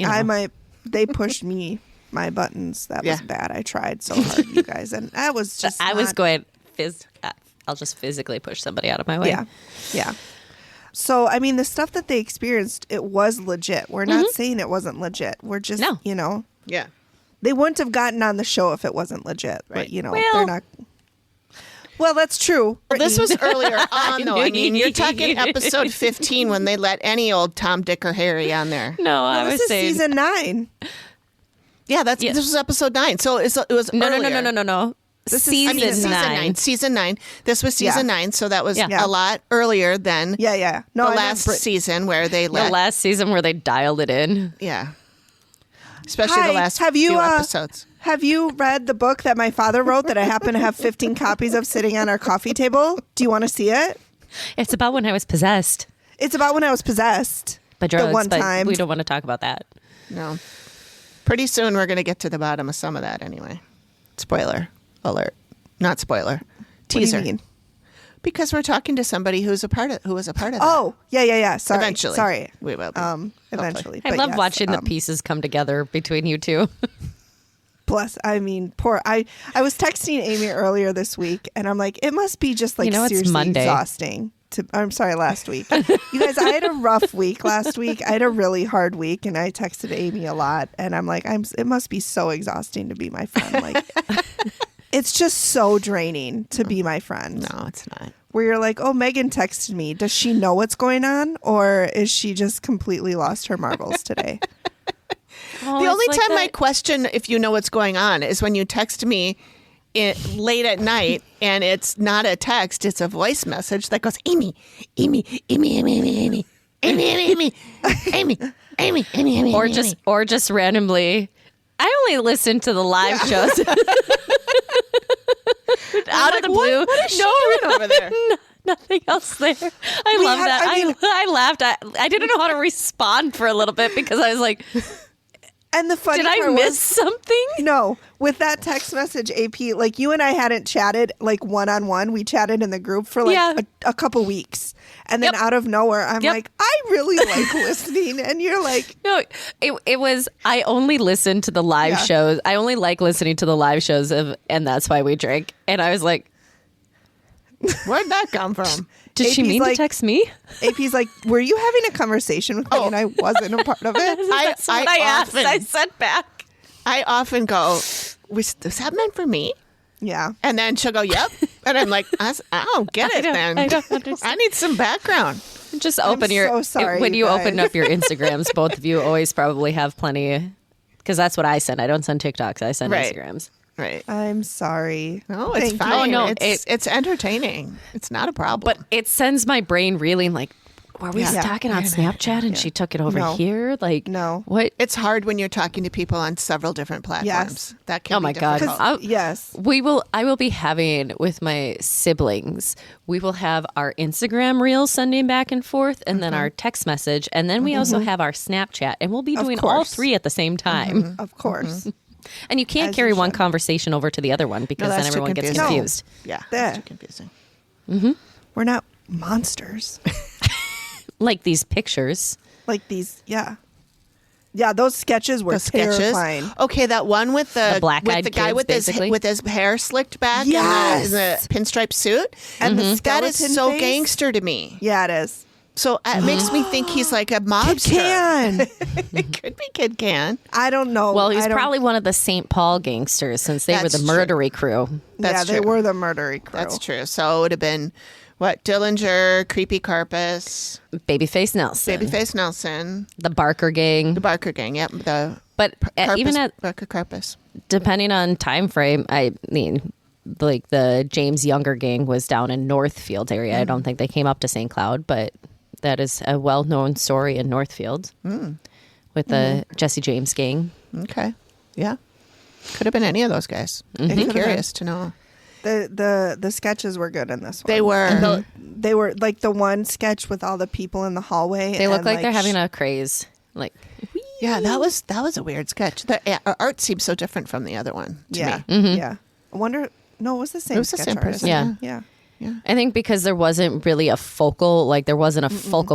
They pushed me, my buttons. That was Yeah. bad. I tried so hard, you guys. And I was just I'll just physically push somebody out of my way. Yeah. Yeah. So, the stuff that they experienced, it was legit. We're not saying it wasn't legit. We're just, Yeah. they wouldn't have gotten on the show if it wasn't legit. Right. But, Well- they're not. Well, that's true. Well, this was earlier on, though. I mean, you're talking episode 15 when they let any old Tom, Dick, or Harry on there. No, I this was is saying. season 9. Yeah, this was episode 9. So it was No. This is- Season 9. Season 9. This was season 9, so that was Yeah. a lot earlier than Yeah. No, the I last meant season where they The let. last season where they dialed it in. Yeah. Especially Hi, the last have you, few episodes. Have you read the book that my father wrote that I happen to have 15 copies of sitting on our coffee table? Do you want to see it? It's about when I was possessed It's about when I was possessed. by drugs, the one but time. we don't want to talk about that. No. Pretty soon we're going to get to the bottom of some of that anyway. Spoiler alert. Not spoiler. Teaser. What do you mean? Because we're talking to somebody who was a part of that. Oh, yeah. Sorry. Eventually. Sorry. We will be. Eventually. I But love yes, watching the pieces come together between you two. Plus, I was texting Amy earlier this week, and I'm like, it must be just like It's seriously Monday. exhausting. I'm sorry, last week. You guys, I had a rough week last week. I had a really hard week, and I texted Amy a lot, and I'm like, it must be so exhausting to be my friend. Like, it's just so draining to be my friend. No, it's not. Where you're like, oh, Megan texted me. Does she know what's going on, or is she just completely lost her marbles today? Oh, The only it's like time I that- question if you know what's going on is when you text me late at night and it's not a text, it's a voice message that goes, Amy, Amy, Amy, Amy, Amy, Amy, Amy, Amy, Amy, Amy, Amy, Amy, or just randomly. I only listen to the live shows. Out of the blue. What is she doing over there? Nothing else there. I love that. I laughed. I didn't know how to respond for a little bit because I was like, And the funny did I part miss was, something? no, with that text message, AP, like you and I hadn't chatted like one-on-one. We chatted in the group for like a couple weeks. And then out of nowhere, I'm like, I really like listening. And you're like, No, it was, I only listened to the live shows. I only like listening to the live shows and that's why we drink. And I was like, Where'd that come from? did she AP's mean like- to text me? AP's like, were you having a conversation with me? And I wasn't a part of it. That's what I asked. often- I said back. I often go, was that meant for me? Yeah. And then she'll go, yep. And I'm like, I don't get it then. I don't understand. I need some background. Just open so sorry, when you you open guys. up your Instagrams, both of you always probably have plenty, because that's what I send. I don't send TikToks. I send Right. Instagrams. Right. I'm sorry. No, it's Thank you. fine. Oh, no, it's entertaining. It's not a problem. But it sends my brain reeling like, were we Yeah. talking on Snapchat and she took it over No. here? Like, No. What? it's hard when you're talking to people on several different platforms. Yes. That can Oh be my God. difficult. Yes. I will be having with my siblings, we will have our Instagram reels sending back and forth and then our text message. And then we also have our Snapchat and we'll be doing all course. three at the same time. Of course. And you can't As carry you one should. conversation over to the other one because No, then that's too everyone gets confusing. confused. Yeah, There. that's too confusing. We're not monsters. Like these pictures. Like these. Yeah. Yeah. Those sketches were The sketches. terrifying. Okay, that one with The black-eyed with the guy kids, with basically. his hair slicked back Yes. and the pinstripe suit. And the That is skeleton so face. gangster to me. Yeah, it is. So it makes me think he's like a mobster. Can. It could be Kid Can. I don't know. Well, he's I don't- probably one of the St. Paul gangsters since they were That's the true. murdery crew. That's yeah, they true. were the murdery crew. That's true. So it would have been what? Dillinger, Creepy Carpus, Babyface Nelson. Babyface Nelson, The Barker gang. the Barker Gang. Yep, the But Carpus, even at Barker Carpus. depending on time frame, I mean, like the James Younger gang was down in Northfield area. I don't think they came up to St. Cloud, but that is a well-known story in Northfield with the Jesse James gang. Okay. Yeah. Could have been any of those guys. I'd be could've curious to know. The sketches were good in this one. They were. And they were like the one sketch with all the people in the hallway. They look and, like they're having a craze. Like, Yeah, that was a weird sketch. The art seems so different from the other one to Yeah. me. Yeah. I wonder. No, it was the same. It was the sketch same artist. person. Yeah. Yeah. I think because there wasn't really a focal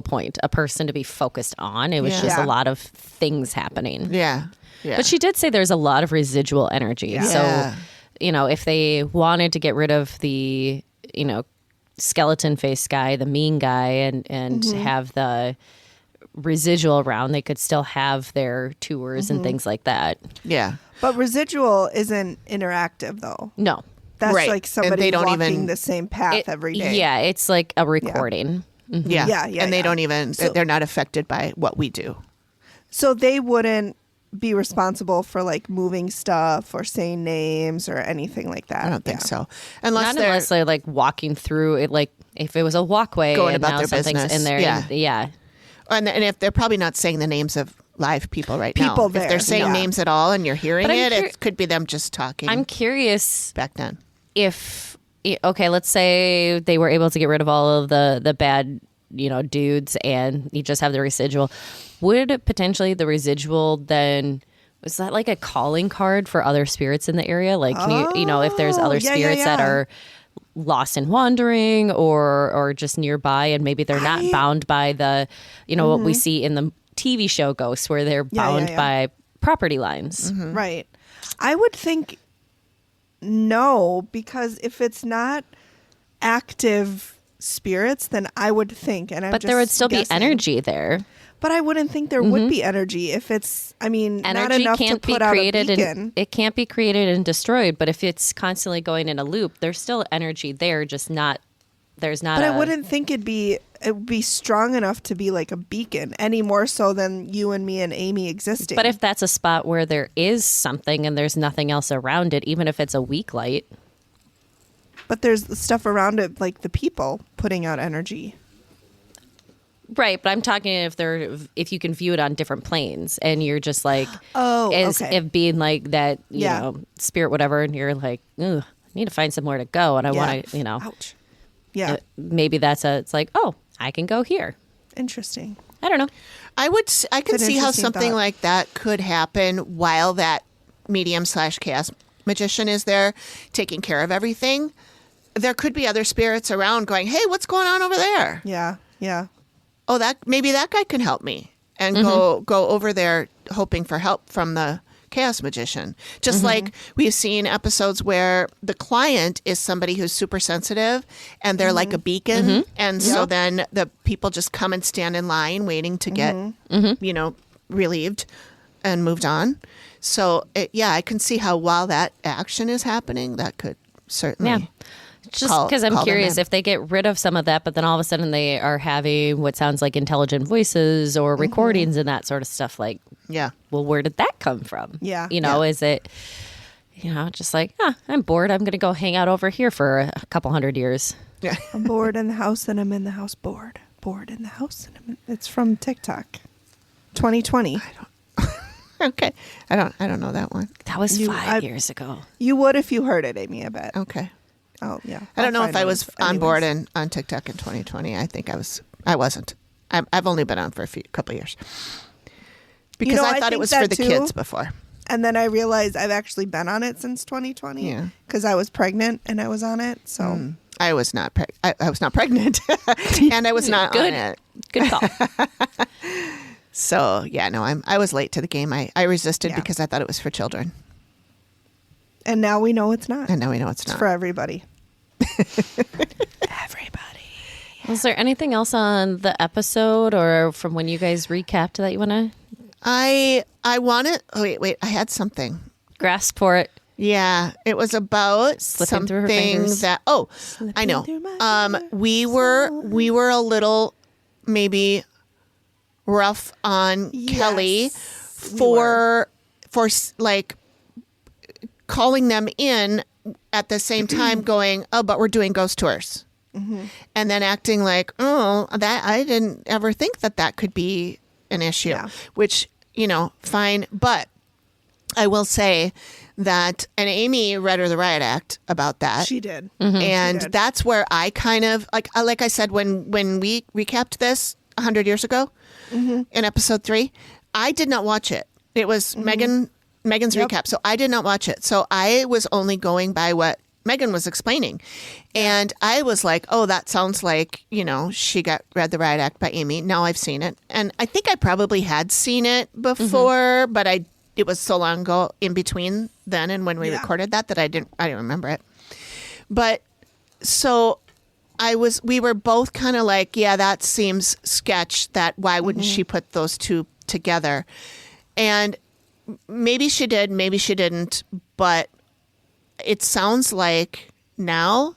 point, a person to be focused on. It was just Yeah. a lot of things happening. Yeah. Yeah. But she did say there's a lot of residual energy. Yeah. So, Yeah. If they wanted to get rid of the, skeleton face guy, the mean guy, and have the residual around, they could still have their tours and things like that. Yeah. But residual isn't interactive though. No. That's Right. like And somebody they don't walking even- the same path every day. Yeah, it's like a recording. Yeah. Yeah, yeah, And they yeah. don't even, So- they're not affected by what we do. So they wouldn't be responsible for like moving stuff or saying names or anything like that. I don't think Yeah. so. Unless Not they're unless they're like walking through it, like if it was a walkway Going and about now their something's business. in there. Yeah. Yeah. and if they're probably not saying the names of live people right now. People If there, they're saying yeah. names at all and you're hearing But I'm it, cur- it could be them just talking I'm curious back then. if, okay, let's say they were able to get rid of all of the bad, dudes and you just have the residual. Would potentially the residual then, was that like a calling card for other spirits in the area? Like, can you, if there's other yeah, spirits that yeah. are lost and wandering or just nearby and maybe they're not bound by the, what we see in the TV show Ghosts where they're Yeah, bound yeah. by property lines. Right. I would think no, because if it's not active spirits, then I would think, and I'm But just there would still be guessing. energy there. But I wouldn't think there would be energy if it's. I mean, not Energy enough can't to be put out a created beacon. and it can't be created and destroyed. But if it's constantly going in a loop, there's still energy there, just not. There's not. But I wouldn't think it would be strong enough to be like a beacon any more so than you and me and Amy existing. But if that's a spot where there is something and there's nothing else around it, even if it's a weak light. But there's the stuff around it, like the people putting out energy. Right, but I'm talking if you can view it on different planes and you're just like, as okay. if being like that, Yeah. spirit, whatever, and you're like, ugh, I need to find somewhere to go, and I want to, Ouch. Yeah. maybe it's like, oh, I can go here. Interesting. I don't know. I can an see how interesting something thought. like that could happen while that medium / chaos magician is there taking care of everything. There could be other spirits around going, hey, what's going on over there? Yeah. Yeah. Oh, maybe that guy can help me, and go over there hoping for help from the chaos magician. Just like we've seen episodes where the client is somebody who's super sensitive and they're like a beacon. And so then the people just come and stand in line waiting to get, relieved and moved on. So I can see how while that action is happening, that could certainly. Yeah. Just because I'm call them curious in. if they get rid of some of that, but then all of a sudden they are having what sounds like intelligent voices or recordings and that sort of stuff. Like, Yeah. well, where did that come from? Yeah. Is it, just like, I'm bored. I'm going to go hang out over here for a couple 100 years. Yeah. I'm bored in the house and I'm in the house bored. Bored in the house and it's from TikTok. 2020. Okay. I don't know that one. That was You- 5 years ago. You would if you heard it, Amy, I bet. Okay. Oh, yeah. I don't I'll know if find I one. was on Anyways. board on TikTok in 2020. I think I wasn't. I've only been on for a couple of years because know, I I thought it think was that for the too. kids before. And then I realized I've actually been on it since 2020. Yeah. Because I was pregnant and I was on it. So I was not. I was not pregnant, and I was not Good. on it. Good call. So yeah, no, I was late to the game. I resisted Yeah. because I thought it was for children, and now we know it's not. and now we know it's It's not. for everybody. everybody. Was there anything else on the episode or from when you guys recapped that you want to I wanted. Oh wait, I had something. grasp for it? Yeah, it was about Slipping through her something fingers. that. Oh, I know. through my We were a little maybe rough on Kelly for like calling them in at the same time, going, oh, but we're doing ghost tours, and then acting like, oh, that I didn't ever think that could be an issue, Yeah. which fine, but I will say that, and Amy read her the riot act about that. She did. And She did. that's where I kind of like I said, when we recapped this 100 years ago in episode 3, I did not watch it. It was Megan's recap. So I did not watch it. So I was only going by what Megan was explaining. And I was like, oh, that sounds like, she got read the riot act by Amy. Now I've seen it. And I think I probably had seen it before, but it was so long ago in between then and when we recorded that I didn't remember it. But so we were both kind of like, yeah, that seems sketch. That why wouldn't she put those two together? And maybe she did, maybe she didn't, but it sounds like now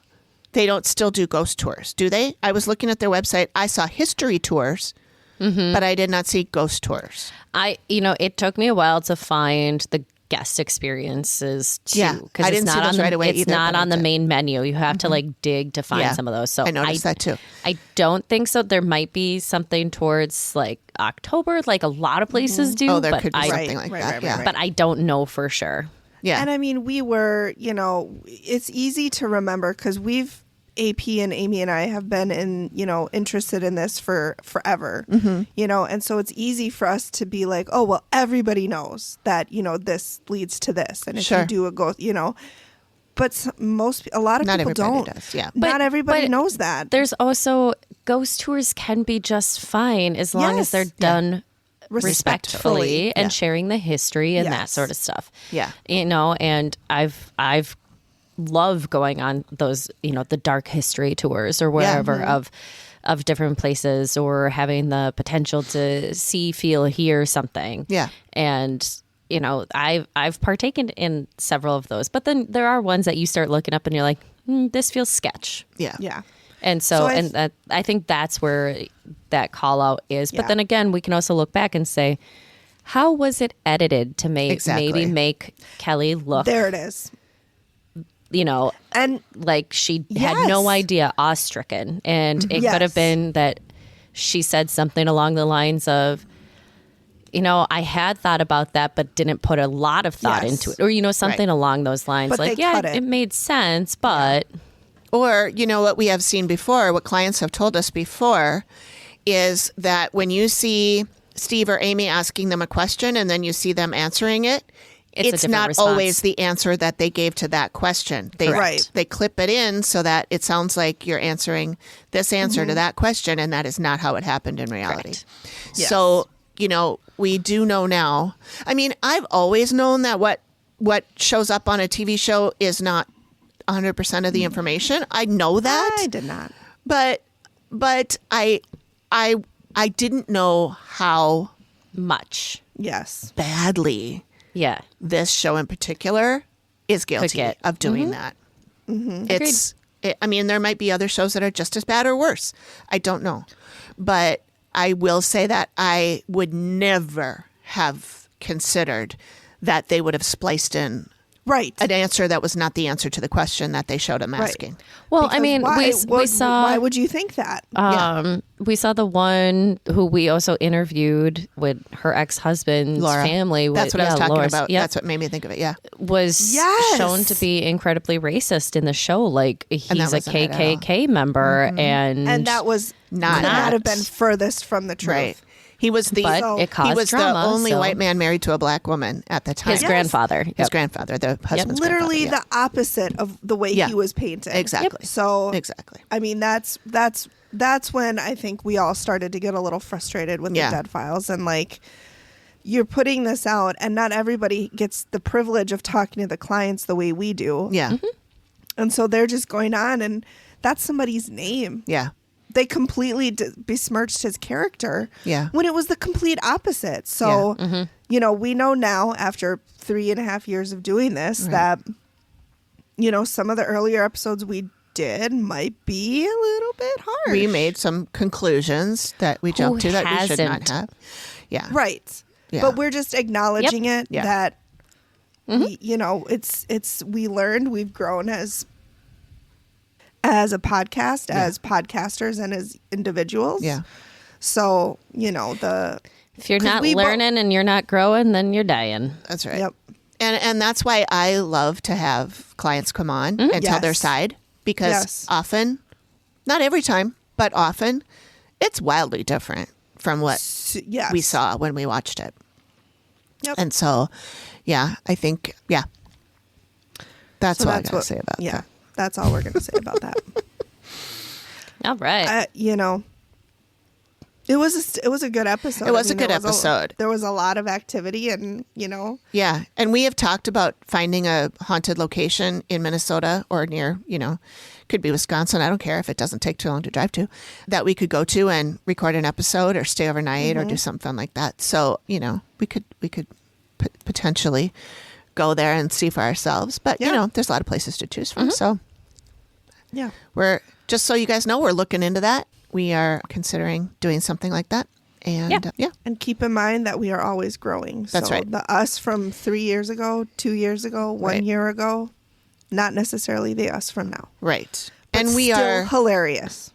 they don't still do ghost tours, do they? I was looking at their website. I saw history tours, but I did not see ghost tours. It took me a while to find the guest experiences too. Yeah, I didn't see those right away It's either, not but on the main menu. You have to like dig to find some of those. So I noticed that too. I don't think so. There might be something towards like October, like a lot of places do. Oh, there but could be something like that. Yeah. But I don't know for sure. Yeah. And I mean, we were, it's easy to remember because AP and Amy and I have been interested in this for forever, and so it's easy for us to be like, oh, well, everybody knows that, this leads to this. And if you do a ghost, but a lot of not people don't. Does, yeah. Not everybody but knows that. There's also ghost tours can be just fine as long as they're done respectfully and sharing the history and that sort of stuff. Yeah. And I've love going on those, the dark history tours or wherever of different places, or having the potential to see, feel, hear something. Yeah. And I've partaken in several of those, but then there are ones that you start looking up and you're like, this feels sketch. Yeah. Yeah. And so, I think that's where that call out is. But then again, we can also look back and say, how was it edited to maybe make Kelly look? There it is. And like she had no idea, awe-stricken. And it could have been that she said something along the lines of, I had thought about that, but didn't put a lot of thought into it. Or, something along those lines. But like, it made sense, but... Or, what we have seen before, what clients have told us before, is that when you see Steve or Amy asking them a question and then you see them answering it, it's not response. Always the answer that they gave to that question. They clip it in so that it sounds like you're answering this answer to that question, and that is not how it happened in reality. Yes. So, we do know now. I mean, I've always known that what shows up on a TV show is not 100% of the information. I know that. I did not. But I didn't know how much. Yes. badly Yeah. this show in particular is guilty of doing that. I mean, there might be other shows that are just as bad or worse. I don't know. But I will say that I would never have considered that they would have spliced in an answer that was not the answer to the question that they showed him asking. Well, Because I mean, we saw... Why would you think that? We saw the one who we also interviewed with her ex-husband's Laura. family. That's what I was talking Laura's, about. That's what made me think of it. Yeah. Was shown to be incredibly racist in the show. Like, he's a wasn't it at all. KKK member, and that was could not have been furthest from the truth. Right. He was the it caused he was drama, the only so- white man married to a black woman at the time. his grandfather. His grandfather, the husband's Literally grandfather, the opposite of the way he was painted. Exactly. So Exactly. I mean, that's when I think we all started to get a little frustrated with the Dead Files, and like, you're putting this out, and not everybody gets the privilege of talking to the clients the way we do. Yeah. And so they're just going on, and that's somebody's name. Yeah. They completely besmirched his character. Yeah. When it was the complete opposite. So, we know now after 3.5 years of doing this that, some of the earlier episodes we did might be a little bit harsh. We made some conclusions that we jumped to that we should not hasn't? have. Yeah. Right. Yeah. But we're just acknowledging it Yeah. that, it's we learned, we've grown as a podcast, as podcasters, and as individuals. Yeah. So, If you're 'cause not we learning and you're not growing, then you're dying. That's right. Yep. And that's why I love to have clients come on and tell their Yes. side, because often, not every time, but often, it's wildly different from what Yes. we saw when we watched it. Yep. And so, yeah, I think, that's So all I got to say about that. That's all we're going to say about that. All right. It was a good episode. It was a good episode. There was a lot of activity and, Yeah. And we have talked about finding a haunted location in Minnesota or near, could be Wisconsin. I don't care if it doesn't take too long to drive to, that we could go to and record an episode or stay overnight or do something fun like that. So, we could potentially go there and see for ourselves. But, there's a lot of places to choose from. So, yeah. we're just so you guys know, we're looking into that. We are considering doing something like that. And And keep in mind that we are always growing. That's right. The us from 3 years ago, 2 years ago, 1 year ago, not necessarily the us from now. Right. But and we still are hilarious.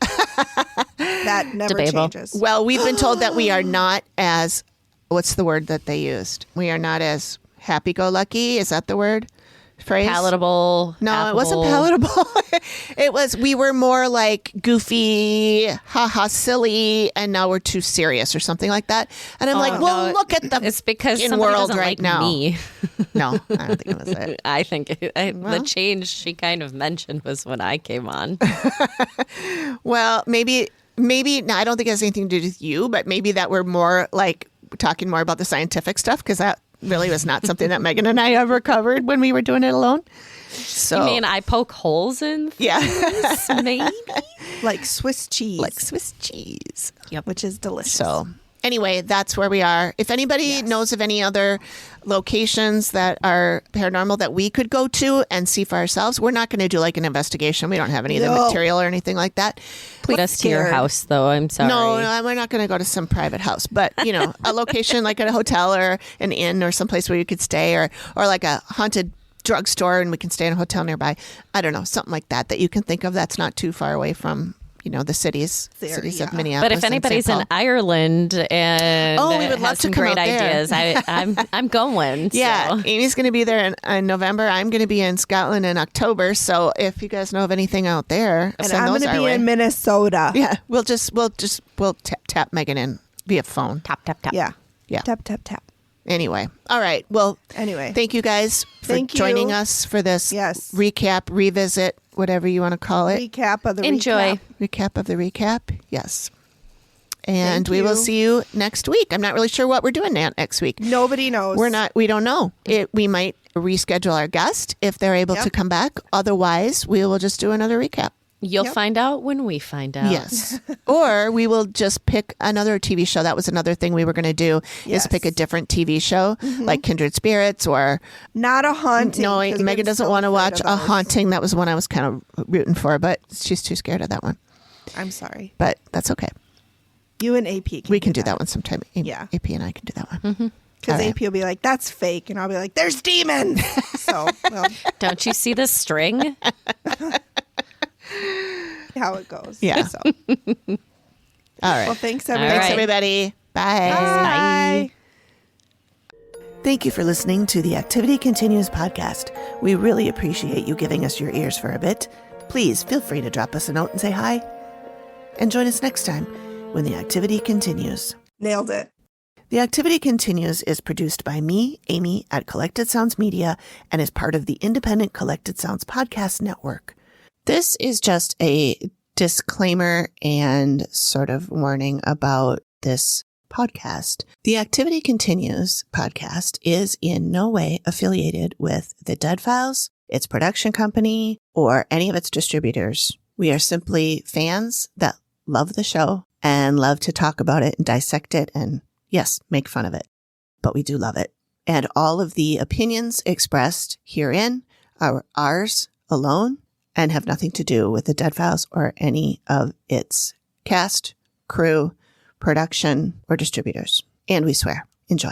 That never Debatable. changes. Well, we've been told that we are not as, what's the word that they used? We are not as happy-go-lucky. Is that the word? Phrase? Palatable. No, affable. it wasn't palatable. We were more like goofy, haha, silly, and now we're too serious or something like that. And I'm like, well, no, look at the It's because in somebody world doesn't right like now. me. No, I don't think it was it. I think the change she kind of mentioned was when I came on. Well, maybe, no, I don't think it has anything to do with you, but maybe that we're more like talking more about the scientific stuff because that really was not something that Megan and I ever covered when we were doing it alone. So, You mean I poke holes in things, yeah, maybe? Like Swiss cheese. like Swiss cheese. Which is delicious. So anyway, that's where we are. If anybody knows of any other locations that are paranormal that we could go to and see for ourselves, we're not going to do like an investigation. We don't have any of the material or anything like that. Lead us to your house, though. I'm sorry. No, we're not going to go to some private house, but a location like at a hotel or an inn or someplace where you could stay, or like a haunted drugstore and we can stay in a hotel nearby. I don't know, something like that you can think of that's not too far away from the cities of Minneapolis. But if anybody's in Ireland and we would love has to some come great out there. ideas, I'm going. Yeah, so. Amy's going to be there in November. I'm going to be in Scotland in October. So if you guys know of anything out there, and send I'm those going to our be way. in Minnesota. Yeah, we'll tap Megan in via phone. Tap, tap, tap. Yeah. Yeah. Tap, tap, tap. Anyway, all right. Well, Anyway. thank you guys for Thank you. joining us for this Yes. recap, revisit, whatever you want to call it. Recap of the Enjoy. recap. Recap of the recap. Yes. And Thank we will you. see you next week. I'm not really sure what we're doing next week. Nobody knows. We don't know. We might reschedule our guest if they're able to Yep. come back. Otherwise, we will just do another recap. You'll find out when we find out. Yes. Or we will just pick another TV show. That was another thing we were going to do Yes. is pick a different TV show like Kindred Spirits or Not a haunting. no, 'cause Megan Ben's doesn't so want to afraid watch of A those. Haunting. That was one I was kind of rooting for, but she's too scared of that one. I'm sorry. But that's okay. You and AP We can do that one sometime. Yeah. AP and I can do that one. Because All right. AP will be like, that's fake. And I'll be like, there's demons. So, well, Don't you see the string? how it goes. Yeah. So, All right. well, thanks, All everybody. Thanks, right. everybody. Bye. Bye. Thank you for listening to the Activity Continues podcast. We really appreciate you giving us your ears for a bit. Please feel free to drop us a note and say hi. And join us next time when the activity continues. Nailed it. The Activity Continues is produced by me, Amy, at Collected Sounds Media and is part of the independent Collected Sounds podcast network. This is just a disclaimer and sort of warning about this podcast. The Activity Continues podcast is in no way affiliated with the Dead Files, its production company, or any of its distributors. We are simply fans that love the show and love to talk about it and dissect it and, yes, make fun of it. But we do love it. And all of the opinions expressed herein are ours alone and have nothing to do with the Dead Files or any of its cast, crew, production, or distributors. And we swear. Enjoy.